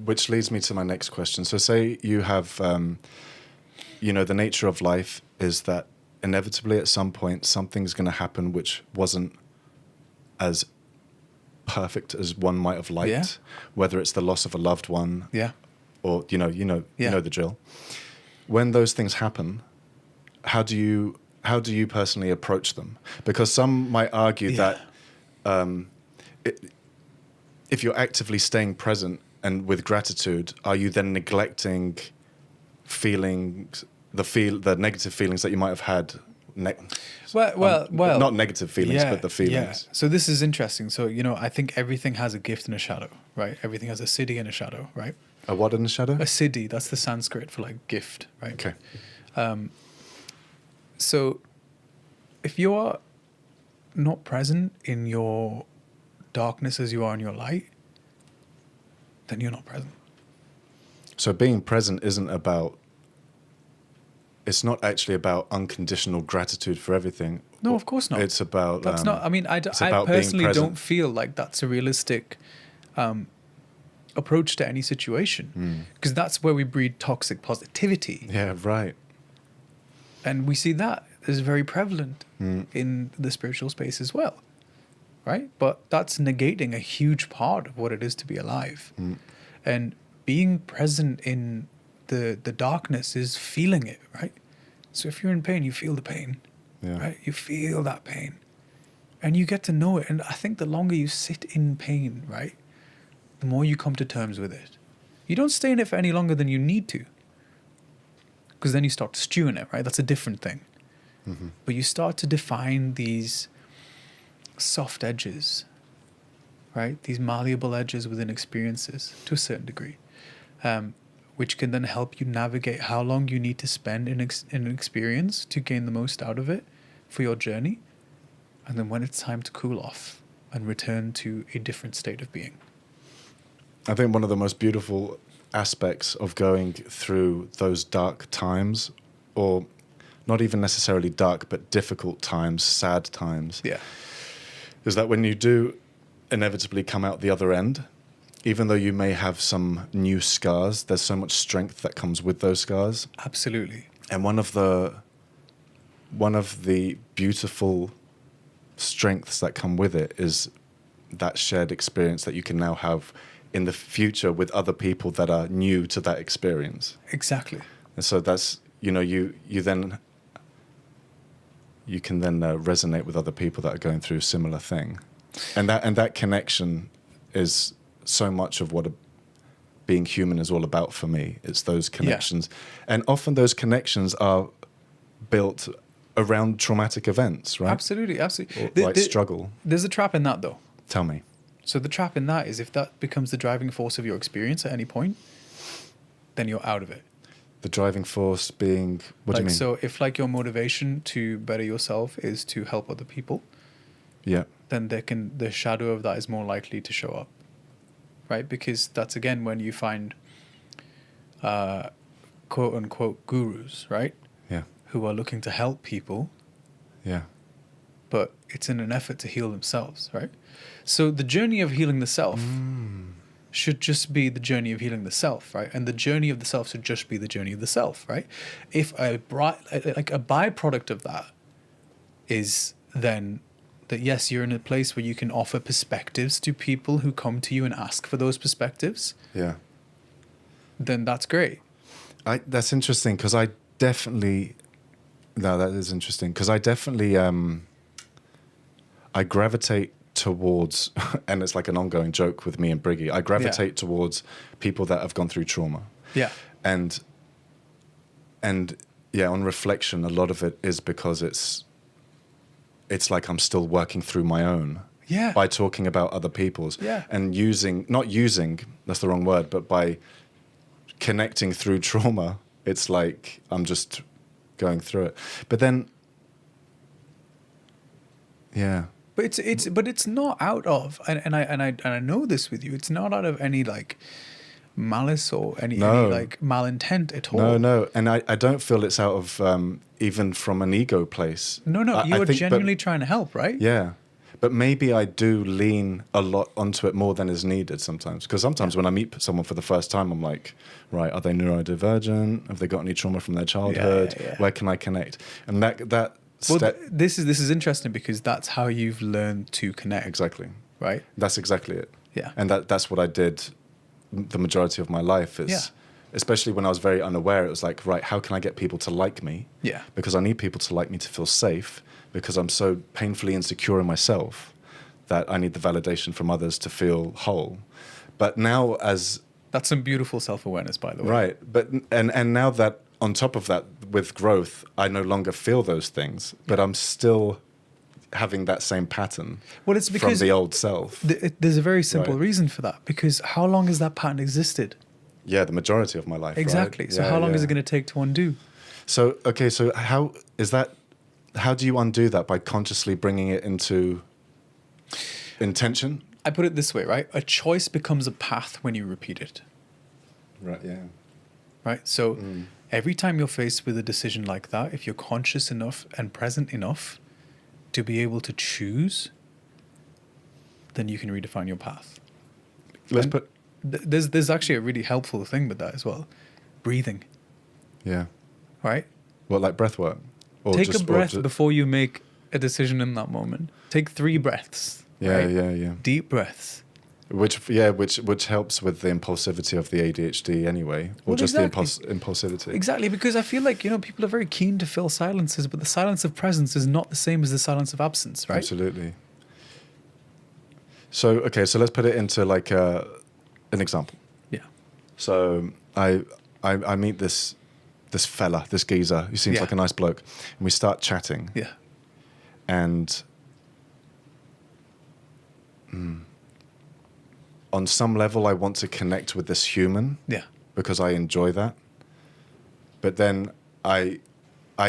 which leads me to my next question. So say you have, the nature of life is that inevitably at some point something's going to happen which wasn't as perfect as one might have liked, whether it's the loss of a loved one, or you know the drill. When those things happen, how do you personally approach them? Because some might argue that if you're actively staying present and with gratitude, are you then neglecting feelings, the negative feelings that you might have had? Well, not negative feelings, but the feelings. Yeah. So this is interesting. So, I think everything has a gift and a shadow, right? Everything has a siddhi and a shadow, right? A what and a shadow? A siddhi, that's the Sanskrit for like gift, right? Okay. So if you're not present in your darkness as you are in your light, then you're not present. So being present it's not actually about unconditional gratitude for everything. No, of course not. It's about... That's not... I mean, I personally don't feel like that's a realistic approach to any situation. Because that's where we breed toxic positivity. Yeah, right. And we see that is very prevalent in the spiritual space as well. Right? But that's negating a huge part of what it is to be alive. And being present in the darkness is feeling it, right? So if you're in pain, you feel the pain, right? You feel that pain and you get to know it. And I think the longer you sit in pain, right, the more you come to terms with it. You don't stay in it for any longer than you need to, because then you start to stew in it, right? That's a different thing. But you start to define these soft edges, right? These malleable edges within experiences to a certain degree. Which can then help you navigate how long you need to spend in an experience to gain the most out of it for your journey. And then when it's time to cool off and return to a different state of being. I think one of the most beautiful aspects of going through those dark times, or not even necessarily dark, but difficult times, sad times, is that when you do inevitably come out the other end, even though you may have some new scars, there's so much strength that comes with those scars. Absolutely. And one of the beautiful strengths that come with it is that shared experience that you can now have in the future with other people that are new to that experience. Exactly. And so that's, you can then resonate with other people that are going through a similar thing. And that connection is so much of what being human is all about for me. It's those connections. And often those connections are built around traumatic events, right? Absolutely. Or struggle. There's a trap in that, though. Tell me. So the trap in that is if that becomes the driving force of your experience at any point, then you're out of it. The driving force being, what do you mean? So if your motivation to better yourself is to help other people, then the shadow of that is more likely to show up. Right? Because that's, again, when you find quote-unquote gurus, right? Yeah. Who are looking to help people. Yeah. But it's in an effort to heal themselves, right? So the journey of healing the self should just be the journey of healing the self, right? And the journey of the self should just be the journey of the self, right? If a byproduct of that is then... that yes, you're in a place where you can offer perspectives to people who come to you and ask for those perspectives. Yeah. Then that's great. That's interesting because I definitely... No, that is interesting because I definitely... I gravitate towards... and it's like an ongoing joke with me and Briggy. I gravitate towards people that have gone through trauma. Yeah. And yeah, on reflection, a lot of it is because it's like I'm still working through my own by talking about other people's and not using, that's the wrong word, but by connecting through trauma, it's like I'm just going through it. But then, but it's not out of, and I know this with you, it's not out of any malice or any malintent at all. No, and I don't feel it's out of even from an ego place. No, you are genuinely trying to help, right? Yeah, But maybe I do lean a lot onto it more than is needed sometimes. Because sometimes when I meet someone for the first time, I'm like, right, are they neurodivergent? Have they got any trauma from their childhood? Yeah. Where can I connect? And that Well, step... this is interesting because that's how you've learned to connect. Exactly. Right? That's exactly it. Yeah. And that's what I did the majority of my life is, especially when I was very unaware, it was like, right, how can I get people to like me? Yeah. Because I need people to like me to feel safe, because I'm so painfully insecure in myself that I need the validation from others to feel whole. But now That's some beautiful self-awareness, by the way. right, but and now that on top of that, with growth, I no longer feel those things, but I'm still having that same pattern. Well, it's because from the old self. There's a very simple Right. reason for that. Because how long has that pattern existed? Yeah, the majority of my life. Exactly. Right? So how long is it going to take to undo? So okay, so how is that? How do you undo that? By consciously bringing it into intention? I put it this way, right? A choice becomes a path when you repeat it. Right. Yeah. Right? So every time you're faced with a decision like that, if you're conscious enough and present enough to be able to choose, then you can redefine your path. Let's And put. There's actually a really helpful thing with that as well. Breathing, Yeah. right? Well, like breath work. Or Take just, a breath before you make a decision in that moment. Take 3 breaths. Yeah, right? yeah. Deep breaths. Which helps with the impulsivity of the ADHD anyway, or Well, just exactly. the impulsivity. Exactly, because I feel like, people are very keen to fill silences, but the silence of presence is not the same as the silence of absence, right? Absolutely. So okay, so let's put it into like an example. Yeah. So I meet this fella, this geezer, who seems Yeah. like a nice bloke, and we start chatting. Yeah. And on some level, I want to connect with this human Yeah. because I enjoy that. But then I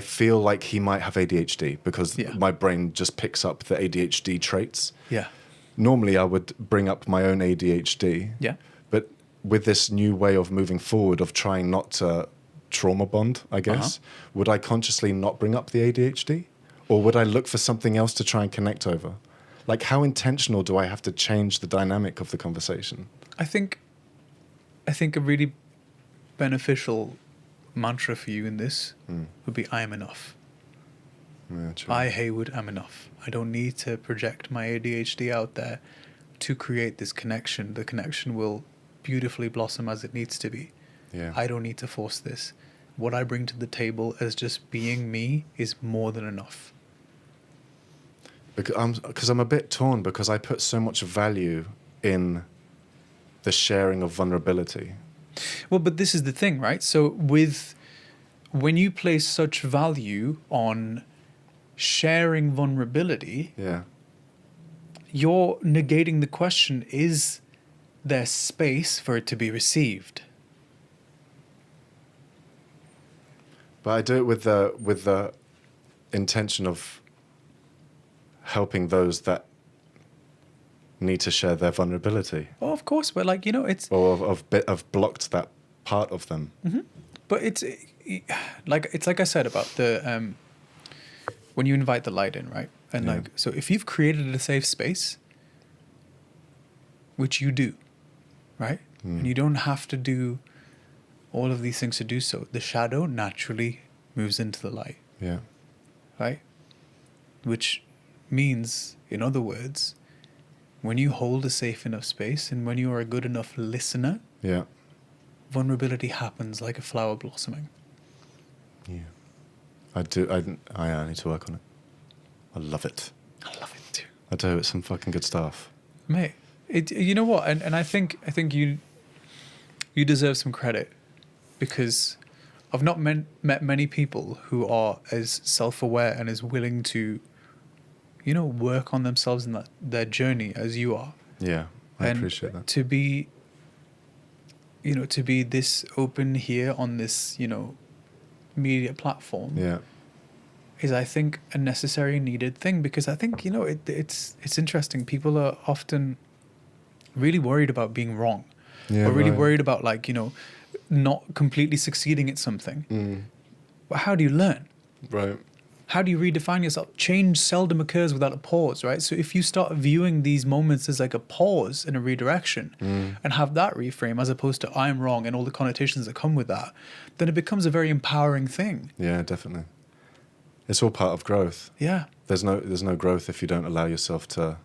feel like he might have ADHD because Yeah. my brain just picks up the ADHD traits. Yeah. Normally, I would bring up my own ADHD. Yeah. But with this new way of moving forward, of trying not to trauma bond, I guess, would I consciously not bring up the ADHD? Or would I look for something else to try and connect over? Like, how intentional do I have to change the dynamic of the conversation? I think a really beneficial mantra for you in this would be, I am enough. Yeah, true. I, Heywood, am enough. I don't need to project my ADHD out there to create this connection. The connection will beautifully blossom as it needs to be. Yeah. I don't need to force this. What I bring to the table as just being me is more than enough. Because I'm a bit torn, because I put so much value in the sharing of vulnerability. Well, but this is the thing, right? So when you place such value on sharing vulnerability, Yeah. you're negating the question, is there space for it to be received? But I do it with the intention of helping those that need to share their vulnerability, Oh, of course, but it's or of blocked that part of them. but it's like I said about the when you invite the light in, right? And Yeah. so if you've created a safe space, which you do, right? And you don't have to do all of these things to do so. The shadow naturally moves into the light, Yeah. right? Which means, in other words, when you hold a safe enough space and when you are a good enough listener, Yeah. vulnerability happens like a flower blossoming. Yeah. I need to work on it. I love it. I love it too. I do. It's some fucking good stuff. Mate, you know what? And I think you deserve some credit, because I've not met many people who are as self-aware and as willing to, work on themselves in their journey as you are. Yeah. I And appreciate that. to be this open here on this, media platform Yeah. is, I think, a necessary and needed thing, because I think, it's interesting. People are often really worried about being wrong, Yeah. or really right. worried about not completely succeeding at something. But how do you learn? Right. How do you redefine yourself? Change seldom occurs without a pause, right? So if you start viewing these moments as like a pause and a redirection and have that reframe as opposed to I'm wrong and all the connotations that come with that, then it becomes a very empowering thing. Yeah, definitely. It's all part of growth. Yeah. There's no growth if you don't allow yourself to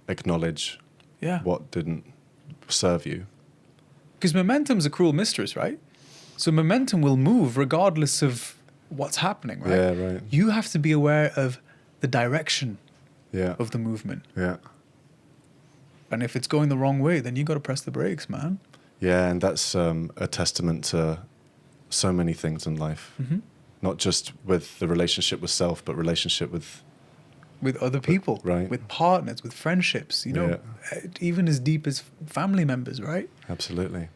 acknowledge Yeah. what didn't serve you. Because momentum's a cruel mistress, right? So momentum will move regardless of what's happening, right? Yeah, right. You have to be aware of the direction Yeah. of the movement. Yeah. And if it's going the wrong way, then you got to press the brakes, man. Yeah, and that's a testament to so many things in life. Mm-hmm. Not just with the relationship with self, but relationship with Other people, right. with partners, with friendships, you know, even as deep as family members, right? Absolutely.